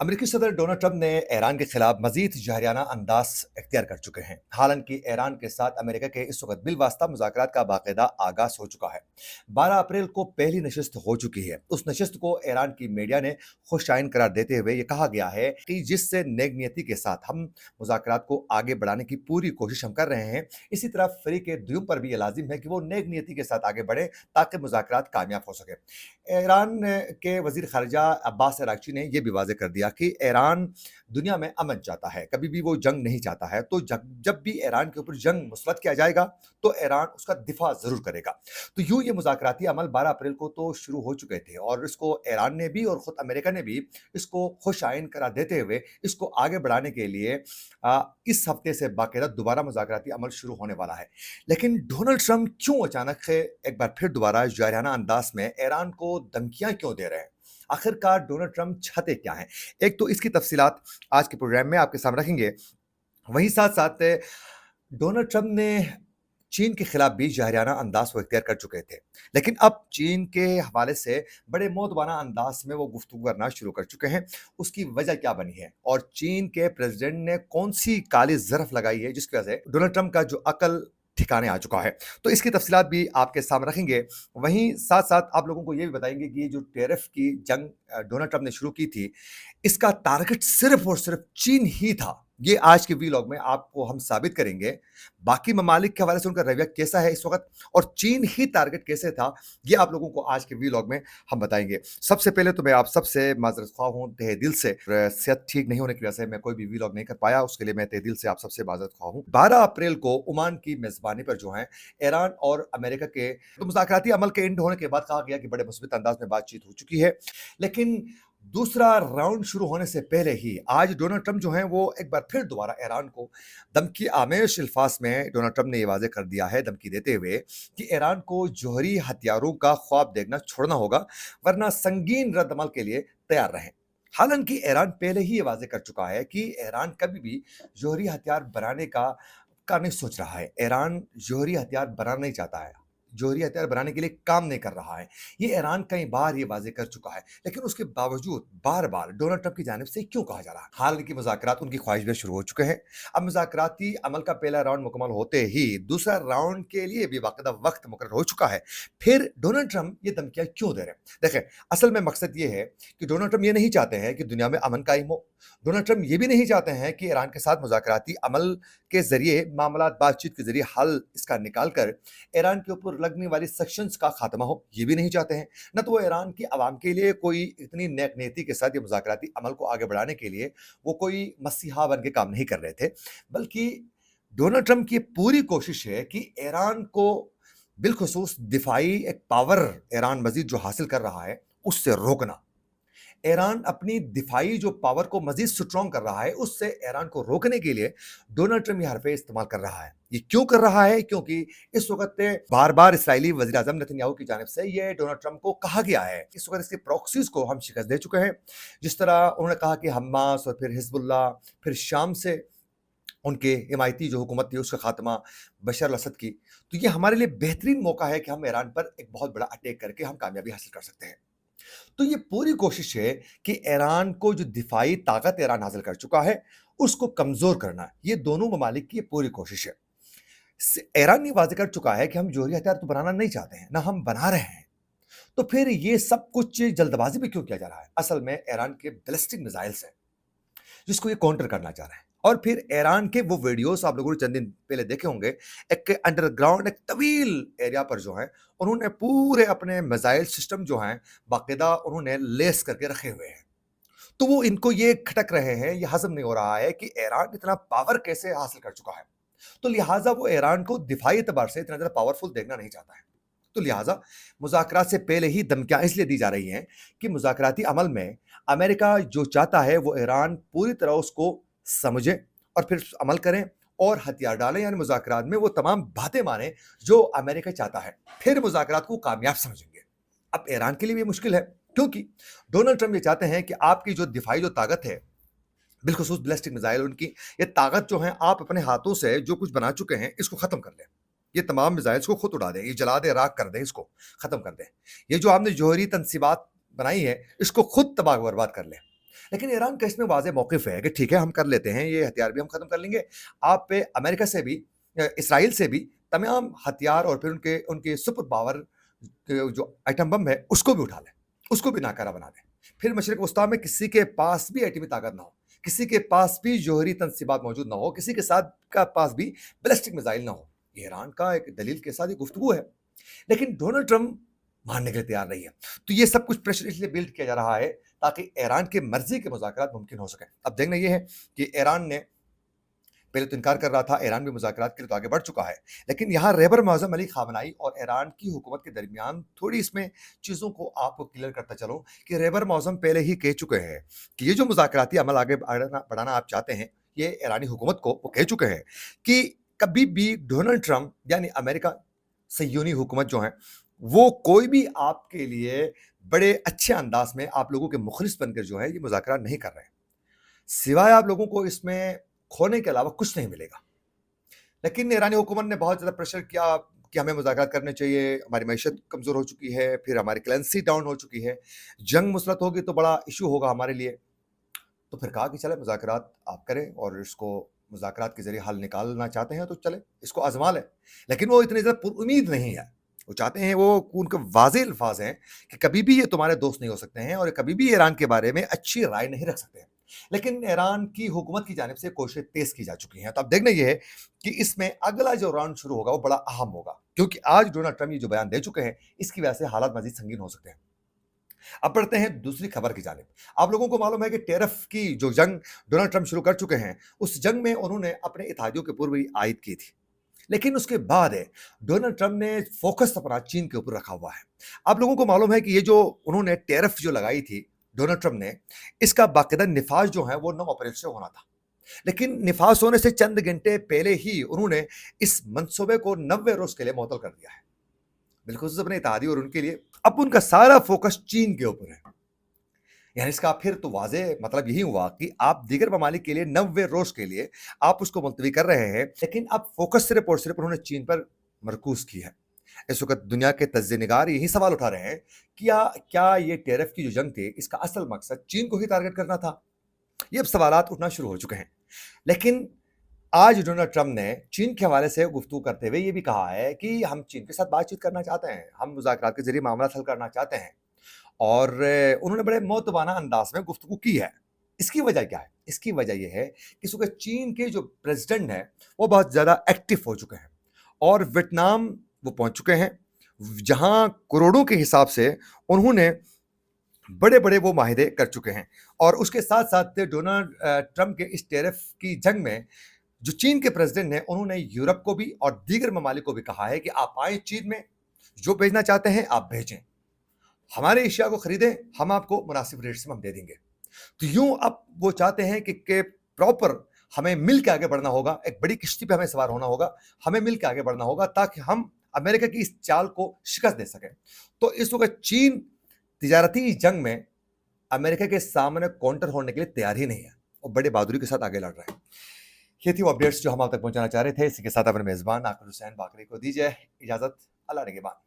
अमेरिकी सदर Donald Trump ने ईरान के खिलाफ मजीद जहरियाना अंदाज इख्तियार कर चुके हैं। हालांकि ईरान के साथ अमेरिका के इस वक्त बिलवास्ता मुज़ाकरात का बाकायदा आगाज हो चुका है। 12 अप्रैल को पहली नशिस्त हो चुकी है। उस नशिस्त को ईरान की मीडिया ने खुशाइन करार देते हुए ये कहा गया है कि जिससे नेक नियति के साथ हम मुज़ाकरात को आगे बढ़ाने की पूरी कोशिश हम कर रहे हैं, इसी तरह फरीक दुय्युम पर भी ये लाजिम है कि वो नेक नियति के साथ आगे बढ़े ताकि मुज़ाकरात कामयाब हो सके। ईरान के वजीर खारजा अब्बास अरागची ने यह भी वाज़ेह कर दिया कि ईरान दुनिया में अमन चाहता है, कभी भी वो जंग नहीं चाहता है। तो जब भी ईरान के ऊपर जंग मुसलत किया जाएगा तो ईरान उसका दिफा ज़रूर करेगा। तो यूँ ये मुज़ाकराती अमल 12 अप्रैल को तो शुरू हो चुके थे और इसको ईरान ने भी और ख़ुद अमेरिका ने भी इसको खुश आइन करार देते हुए इसको आगे बढ़ाने के लिए इस हफ्ते से बाकायदा दोबारा मुज़ाकराती अमल शुरू होने वाला है। लेकिन डोनाल्ड ट्रंप क्यों अचानक से एक बार फिर दोबारा जारहाना अंदाज में ईरान को धमकियां क्यों दे रहे हैं? आखिरकार डोनाल्ड ट्रंप चाहते क्या हैं? एक तो इसकी तफसीलात आज के प्रोग्राम में आपके सामने रखेंगे। वहीं साथ साथ डोनाल्ड ट्रंप ने चीन के खिलाफ भी जारहाना अंदाज वो इख्तियार कर चुके थे, लेकिन अब चीन के हवाले से बड़े मौदबाना अंदाज में वो गुफ्तगू करना शुरू कर चुके हैं। उसकी वजह क्या बनी है और चीन के प्रेसिडेंट ने कौन सी काली ज़रफ लगाई है जिसकी वजह से डोनाल्ड ट्रंप का जो अकल ठिकाने आ चुका है, तो इसकी तफसीलात भी आपके सामने रखेंगे। वहीं साथ साथ आप लोगों को ये भी बताएंगे कि ये जो टैरिफ की जंग डोनाल्ड ट्रंप ने शुरू की थी, इसका टारगेट सिर्फ और सिर्फ चीन ही था। ये आज के वीलॉग में आपको हम साबित करेंगे। बाकी ममालिक के हवाले से उनका रवैया कैसा है इस वक्त और चीन ही टारगेट कैसे था, ये आप लोगों को आज के वीलॉग में हम बताएंगे। सबसे पहले तो मैं आप सबसे माजरत ख्वाह हूँ तहे दिल से। सेहत ठीक नहीं होने की वजह से मैं कोई भी वीलॉग नहीं कर पाया, उसके लिए मैं तहे दिल से आप सबसे माजरत ख्वाह हूँ। 12 अप्रैल को ओमान की मेजबानी पर जो है ईरान और अमेरिका के तो मुज़ाकराती अमल के एंड होने के बाद कहा गया कि बड़े मुस्बित अंदाज में बातचीत हो चुकी है। लेकिन दूसरा राउंड शुरू होने से पहले ही आज डोनाल्ड ट्रंप जो हैं वो एक बार फिर दोबारा ईरान को धमकी आमेश अल्फाज में डोनाल्ड ट्रंप ने ये वाज़ेह कर दिया है, धमकी देते हुए कि ईरान को जौहरी हथियारों का ख्वाब देखना छोड़ना होगा, वरना संगीन रद्दमल के लिए तैयार रहें। हालांकि ईरान पहले ही ये वाज़ेह कर चुका है कि ईरान कभी भी जौहरी हथियार बनाने का नहीं सोच रहा है। ईरान जौहरी हथियार बनाना नहीं चाहता है, जौहरी हथियार बनाने के लिए काम नहीं कर रहा है। ये ईरान कई बार ये वाज़ेह कर चुका है, लेकिन उसके बावजूद बार-बार डोनाल्ड ट्रंप की जानिब से क्यों कहा जा रहा है? हालांकि मुज़ाकरात उनकी ख्वाहिश में शुरू हो चुके हैं। अब मुज़ाकराती अमल का पहला राउंड मुकम्मल होते ही दूसरा राउंड के लिए भी बाकायदा वक्त मुकर्रर हो चुका है। फिर डोनाल्ड ट्रंप ये धमकियाँ क्यों दे रहे हैं? देखें, असल में मकसद ये है कि डोनाल्ड ट्रंप ये नहीं चाहते हैं कि दुनिया में अमन कायम हो। डोनाल्ड ट्रंप ये भी नहीं चाहते हैं कि ईरान के साथ मुज़ाकराती अमल के ज़रिए मामलात बातचीत के ज़रिए हल इसका निकाल कर ईरान के ऊपर लगने वाली सेक्शंस का खात्मा हो, ये भी नहीं चाहते हैं। न तो वो ईरान की आवाम के लिए कोई इतनी नेक नीति के साथ ये मुज़ाकराती अमल को आगे बढ़ाने के लिए वो कोई मसीहा बन के काम नहीं कर रहे थे, बल्कि डोनाल्ड ट्रंप की पूरी कोशिश है कि ईरान को बिलखुसूस दिफाई एक पावर ईरान मज़ीद जो हासिल कर रहा है, उससे रोकना। ईरान अपनी दिफाई जो पावर को मजीद स्ट्रॉन्ग कर रहा है, उससे ईरान को रोकने के लिए डोनाल्ड ट्रंप ये हरफे इस्तेमाल कर रहा है। ये क्यों कर रहा है? क्योंकि इस वक्त बार बार इसराइली वज़ीर आज़म नेतन्याहू की जानिब से ये डोनाल्ड ट्रंप को कहा गया है। इस वक्त इसके प्रॉक्सीज को हम शिकस्त दे चुके हैं। जिस तरह उन्होंने कहा कि हमास और फिर हिजबुल्लाह, फिर शाम से उनके हिमायती जो हुकूमत थी उसका खात्मा, बशर अल असद की, तो ये हमारे लिए बेहतरीन मौका है कि हम ईरान पर एक बहुत बड़ा अटैक करके हम कामयाबी हासिल कर सकते हैं। तो ये पूरी कोशिश है कि ईरान को जो दिफाई ताकत ईरान हासिल कर चुका है, उसको कमज़ोर करना। ये दोनों ममालिक की ये पूरी कोशिश है। ईरान ये वाज़ेह कर चुका है कि हम जौहरी हथियार तो बनाना नहीं चाहते हैं, ना हम बना रहे हैं। तो फिर ये सब कुछ जल्दबाजी में क्यों किया जा रहा है? असल में ईरान के बैलिस्टिक मिसाइल्स हैं, जिसको ये काउंटर करना चाह रहे हैं। और फिर ईरान के वो वीडियोस आप लोगों ने चंद दिन पहले देखे होंगे, एक अंडरग्राउंड एक तवील एरिया पर जो है उन्होंने पूरे अपने मिसाइल सिस्टम जो हैं बाकायदा उन्होंने लेस करके रखे हुए हैं। तो वो इनको ये खटक रहे हैं, ये हजम नहीं हो रहा है कि ईरान इतना पावर कैसे हासिल कर चुका है। तो लिहाजा वो ईरान को दिफाई एतबार से इतना ज़्यादा पावरफुल देखना नहीं चाहता है। तो लिहाजा मुज़ाकरात से पहले ही धमकियाँ इसलिए दी जा रही हैं कि मुज़ाकराती अमल में अमेरिका जो चाहता है वो ईरान पूरी तरह उसको समझे और फिर अमल करें और हथियार डालें, यानी मुज़ाकरात में वो तमाम बातें माने जो अमेरिका चाहता है। फिर मुज़ाकरात को कामयाब समझेंगे। अब ईरान के लिए भी मुश्किल है, क्योंकि डोनाल्ड ट्रंप ये चाहते हैं कि आपकी जो दिफाई जो ताकत है, बिलखुसूस बैलिस्टिक मिसाइल उनकी, ये ताकत जो है आप अपने हाथों से जो कुछ बना चुके हैं इसको ख़त्म कर लें। ये तमाम मिसाइल्स को खुद उड़ा दें, ये जला दें, राख कर दें, इसको ख़त्म कर दें। ये जो आपने जौहरी तनसीबात बनाई है, इसको खुद तबाह बर्बाद कर लें। लेकिन ईरान का इसमें वाज़ेह मौक़िफ़ है कि ठीक है, हम कर लेते हैं, ये हथियार भी हम ख़त्म कर लेंगे। आप पे अमेरिका से भी इसराइल से भी तमाम हथियार और फिर उनके उनके सुपर पावर जो एटम बम है, उसको भी उठा लें, उसको भी नाकारा बना दें। फिर मशरिक़ वस्ता में किसी के पास भी एटमी ताकत ना हो, किसी के पास भी जौहरी तनसीबात मौजूद ना हो, किसी के साथ का पास भी बैलिस्टिक मिसाइल ना हो। ये ईरान का एक दलील के साथ ये गुफ्तगू है। लेकिन डोनाल्ड ट्रंप मानने के लिए तैयार नहीं है। तो ये सब कुछ प्रेशर इसलिए बिल्ड किया जा रहा है ताकि ईरान की मर्जी के मुज़ाकरात मुमकिन हो सकें। अब देखना ये है कि ईरान ने पहले तो इनकार कर रहा था, ईरान भी मुज़ाकरात के लिए तो आगे बढ़ चुका है। लेकिन यहाँ रहबर मौज़म अली ख़ामनेई और ईरान की हुकूमत के दरमियान थोड़ी इसमें चीज़ों को आपको क्लियर करता चलूँ कि रहबर मौज़म पहले ही कह चुके हैं कि ये जो मुज़ाकराती अमल आगे बढ़ाना आप चाहते हैं, ये ईरानी हुकूमत को वो कह चुके हैं कि कभी भी डोनाल्ड ट्रंप यानी अमेरिका सह्यूनी हुकूमत जो है, वो कोई भी आपके लिए बड़े अच्छे अंदाज में आप लोगों के मुखलिस बनकर जो है ये मुज़ाकरा नहीं कर रहे हैं। सिवाय आप लोगों को इसमें खोने के अलावा कुछ नहीं मिलेगा। लेकिन ईरानी हुकूमत ने बहुत ज़्यादा प्रेशर किया कि हमें मुज़ाकरात करने चाहिए, हमारी मईशत कमज़ोर हो चुकी है, फिर हमारी करेंसी डाउन हो चुकी है, जंग मुसलत होगी तो बड़ा इश्यू होगा हमारे लिए। तो फिर कहा कि चलें मुज़ाकरात आप करें और इसको मुज़ाकरात के ज़रिए हल निकालना चाहते हैं तो चलें, इसको आज़मा लें। लेकिन वो इतनी ज़्यादा पुरुम्मीद नहीं है। वो चाहते हैं वो उनके वाज़ेह अल्फ़ाज़ हैं कि कभी भी ये तुम्हारे दोस्त नहीं हो सकते हैं और कभी भी ईरान के बारे में अच्छी राय नहीं रख सकते हैं। लेकिन ईरान की हुकूमत की जानिब से कोशिशें तेज़ की जा चुकी हैं। तो अब देखना ये है कि इसमें अगला जो राउंड शुरू होगा वो बड़ा अहम होगा। क्योंकि आज डोनाल्ड ट्रंप ये जो बयान दे चुके हैं, इसकी वजह से हालात मज़ीद संगीन हो सकते हैं। अब बढ़ते हैं दूसरी खबर की जानिब। आप लोगों को मालूम है कि टैरिफ की जो जंग डोनाल्ड ट्रंप शुरू कर चुके हैं, उस जंग में उन्होंने अपने इत्तेहादियों के ऊपर भी आयद की थी। लेकिन उसके बाद डोनाल्ड ट्रंप ने फोकस अपना चीन के ऊपर रखा हुआ है। आप लोगों को मालूम है कि ये जो उन्होंने टैरिफ जो लगाई थी डोनाल्ड ट्रंप ने, इसका बाकायदा निफाज जो है वो 9 अप्रैल से होना था। लेकिन निफाज होने से चंद घंटे पहले ही उन्होंने इस मंसूबे को 90 रोज के लिए मुअत्तल कर दिया है। बिलखुसूस अपने इत्तेहादी और उनके लिए। अब उनका सारा फोकस चीन के ऊपर है। यानी इसका फिर तो वाज़ेह मतलब यही हुआ कि आप दीगर ममालिक के लिए 90 रोज़ के लिए आप उसको मुलतवी कर रहे हैं, लेकिन अब फ़ोकस सिर्फ़ और सिर्फ़ उन्होंने चीन पर मरकूज़ की है। इस वक़्त दुनिया के तज्ज़िया निगार यही सवाल उठा रहे हैं, क्या क्या ये टैरिफ की जो जंग थी, इसका असल मकसद चीन को ही टारगेट करना था? ये अब सवालात उठना शुरू हो चुके हैं। लेकिन आज डोनाल्ड ट्रंप ने चीन के हवाले से गुफ्तगू करते हुए ये भी कहा है कि हम चीन के साथ बातचीत करना चाहते हैं, हम मुज़ाकरात के ज़रिए मामला हल करना चाहते हैं। और उन्होंने बड़े मौतबाना अंदाज में गुफ्तगू की है। इसकी वजह क्या है? इसकी वजह ये है कि इस वक़्त चीन के जो प्रेज़िडेंट हैं, वो बहुत ज़्यादा एक्टिव हो चुके हैं और वियतनाम वो पहुँच चुके हैं, जहाँ करोड़ों के हिसाब से उन्होंने बड़े-बड़े वो माहिदे कर चुके हैं। और उसके साथ-साथ डोनाल्ड ट्रंप के इस टैरिफ की जंग में जो चीन के प्रेज़िडेंट हैं, उन्होंने यूरोप को भी और दीगर ममालिक को भी कहा है कि आप आएँ चीन में, जो भेजना चाहते हैं आप भेजें। हमारे एशिया को खरीदें, हम आपको मुनासिब रेट से हम दे देंगे। तो यूँ अब वो चाहते हैं कि प्रॉपर हमें मिल के आगे बढ़ना होगा, एक बड़ी किश्ती पे हमें सवार होना होगा, हमें मिल के आगे बढ़ना होगा ताकि हम अमेरिका की इस चाल को शिकस्त दे सकें। तो इस वक़्त चीन तिजारती जंग में अमेरिका के सामने काउंटर होने के लिए तैयार ही नहीं है और बड़े बहादुरी के साथ आगे लड़ रहे हैं। ये थी वो अपडेट्स जो हम आप तक पहुँचाना चाह रहे थे। इसी के साथ अपने मेज़बान आकिब हुसैन बाकरी को दीजिए इजाज़त। अल्लाह निगहबान।